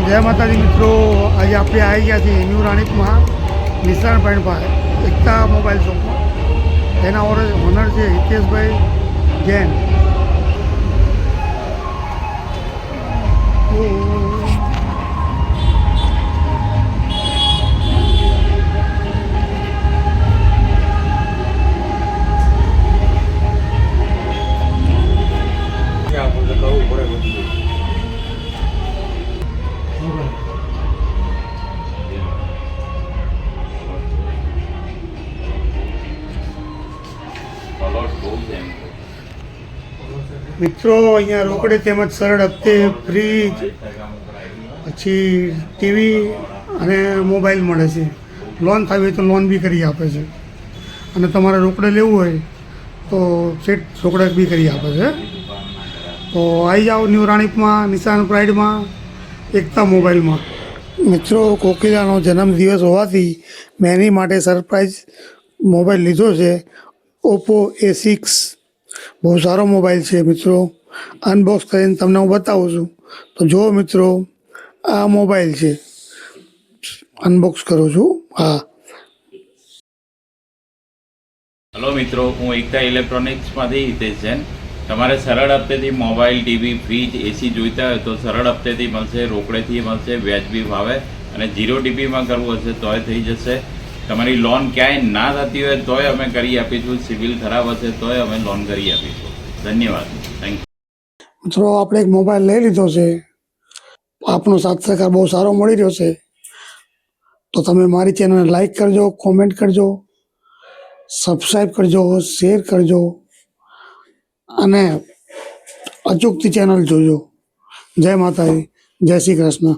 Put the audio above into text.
જય માતાજી મિત્રો, આજે આપણે આવી ગયા છીએ ન્યૂ રાણીપમાં નિશાન પોઈન્ટ પર એકતા મોબાઈલ શોપમાં. એના ઓનર છે હિતેશભાઈ જૈન. મિત્રો અહીંયા રોકડે તેમજ સરળ હપ્તે ફ્રીજ, પછી ટીવી અને મોબાઈલ મળે છે. લોન થવી હોય તો લોન બી કરી આપે છે, અને તમારે રોકડે લેવું હોય તો સેટ રોકડે બી કરી આપે છે. તો આવી જાઓ ન્યૂ રાણીપમાં નિશાન પ્રાઇડમાં એકતા મોબાઈલમાં. મિત્રો, કોકિલાનો જન્મદિવસ હોવાથી મેં એની માટે સરપ્રાઈઝ મોબાઈલ લીધો છે. ઓપ્પો A6 બહુ સારો મોબાઈલ છે મિત્રો. અનબોક્સ કરીને તમને હું બતાવું છું. તો જુઓ મિત્રો, આ મોબાઈલ છે, અનબોક્સ કરું છું. હા, હલો મિત્રો, હું એકતા ઇલેક્ટ્રોનિક્સમાંથી હિતેશ જૈન. તમારે સરળ હપ્તેથી મોબાઈલ, ટીવી, ફ્રીજ, એસી જોઈતા હોય તો સરળ હપ્તેથી મળશે, રોકડેથી મળશે, વ્યાજબી ભાવે, અને 0 DPમાં કરવું હશે તોય થઈ જશે. તમારી લોન ક્યાંય ના થતી હોય તોય અમે કરી આપીશું. સિવિલ ખરાબ હશે તોય અમે લોન કરી આપીશું. ધન્યવાદ. Thank you. મિત્રો, આપણે એક મોબાઈલ લઈ લીધો છે. આપનો સાથ સહકાર બહુ સારો મળી રહ્યો છે. તો તમે મારી ચેનલને લાઈક કરજો, કોમેન્ટ કરજો, સબસ્ક્રાઈબ કરજો, શેર કરજો, અને અચૂકથી ચેનલ જોજો. જય માતાજી, જય શ્રી કૃષ્ણ.